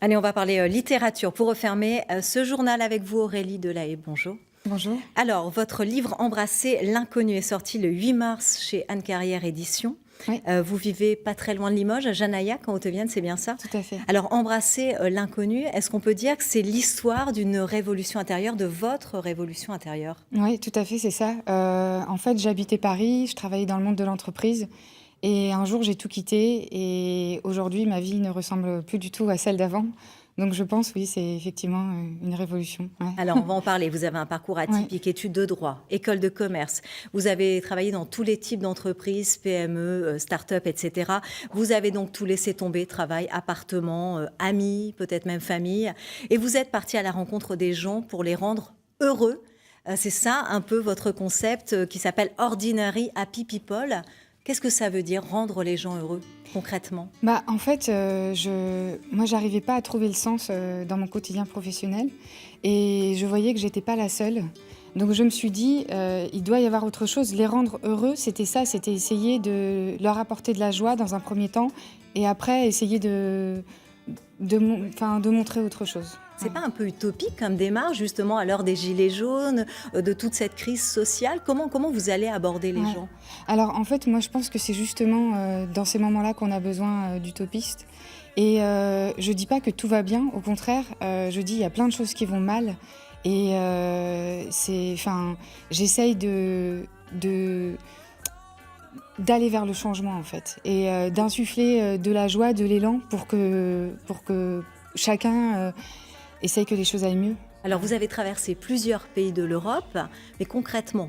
Allez, on va parler littérature pour refermer ce journal avec vous, Aurélie Delahaye. Bonjour. Bonjour. Alors, votre livre Embrasser l'inconnu est sorti le 8 mars chez Anne Carrière Éditions. Oui, Vous vivez pas très loin de Limoges, à Janaillac, en Haute-Vienne, c'est bien ça? tout à fait. Alors, Embrasser l'inconnu, est-ce qu'on peut dire que c'est l'histoire d'une révolution intérieure, de votre révolution intérieure? Oui, tout à fait, c'est ça. En fait, j'habitais Paris, je travaillais dans le monde de l'entreprise et un jour, j'ai tout quitté et aujourd'hui, ma vie ne ressemble plus du tout à celle d'avant. Donc je pense, oui, c'est effectivement une révolution. Ouais. Alors, on va en parler. Vous avez un parcours Ouais. atypique, études de droit, école de commerce. Vous avez travaillé dans tous les types d'entreprises, PME, start-up, etc. Vous avez donc tout laissé tomber, travail, appartement, amis, peut-être même famille. Et vous êtes parti à la rencontre des gens pour les rendre heureux. C'est ça un peu votre concept qui s'appelle Ordinary Happy People. Qu'est-ce que ça veut dire, rendre les gens heureux, concrètement? Bah, en fait, moi, j'arrivais pas à trouver le sens dans mon quotidien professionnel et je voyais que j'étais pas la seule. Donc je me suis dit, il doit y avoir autre chose. Les rendre heureux, c'était ça, c'était essayer de leur apporter de la joie dans un premier temps et après essayer de montrer autre chose. C'est pas un peu utopique comme démarche, justement, à l'heure des gilets jaunes, de toute cette crise sociale? Comment vous allez aborder les Ouais. gens? Alors en fait, moi je pense que c'est justement dans ces moments-là qu'on a besoin d'utopistes. Et je dis pas que tout va bien, au contraire, je dis il y a plein de choses qui vont mal. Et j'essaye d'aller vers le changement en fait, et d'insuffler de la joie, de l'élan pour que chacun essaye que les choses aillent mieux. Alors, vous avez traversé plusieurs pays de l'Europe, mais concrètement,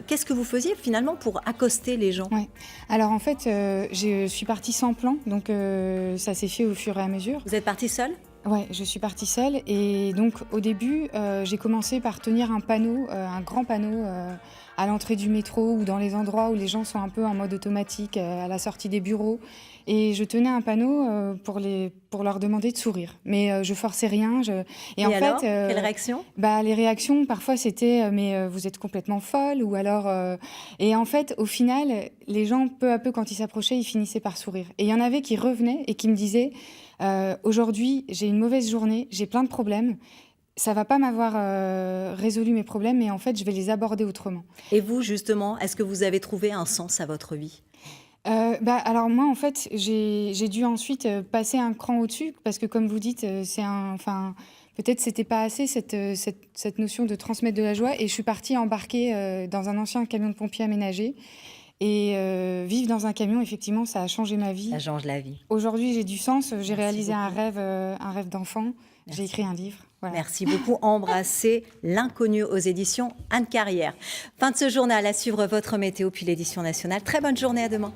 qu'est-ce que vous faisiez finalement pour accoster les gens? Ouais. Alors en fait, je suis partie sans plan, donc ça s'est fait au fur et à mesure. Vous êtes partie seule? Ouais, je suis partie seule et donc au début, j'ai commencé par tenir un panneau, un grand panneau, à l'entrée du métro ou dans les endroits où les gens sont un peu en mode automatique, à la sortie des bureaux, et je tenais un panneau, pour leur demander de sourire. Mais je forçais rien, et en Et alors, fait, quelle réaction? bah, les réactions parfois c'était, «Mais vous êtes complètement folle» ou alors, et en fait, au final, les gens peu à peu quand ils s'approchaient, ils finissaient par sourire. Et il y en avait qui revenaient et qui me disaient: Aujourd'hui, j'ai une mauvaise journée, j'ai plein de problèmes. Ça va pas m'avoir résolu mes problèmes, mais en fait, je vais les aborder autrement. Et vous, justement, est-ce que vous avez trouvé un sens à votre vie? Bah, alors moi, en fait, j'ai dû ensuite passer un cran au-dessus parce que, comme vous dites, peut-être c'était pas assez cette notion de transmettre de la joie. Et je suis partie embarquer dans un ancien camion de pompiers aménagé. Et vivre dans un camion, effectivement, ça a changé ma vie. Ça change la vie. Aujourd'hui, j'ai du sens. J'ai Merci réalisé beaucoup. un rêve d'enfant. J'ai Merci. écrit un livre. Voilà. Merci beaucoup. Embrasser l'inconnu aux éditions Anne Carrière. Fin de ce journal, à suivre votre météo puis l'édition nationale. Très bonne journée, à demain.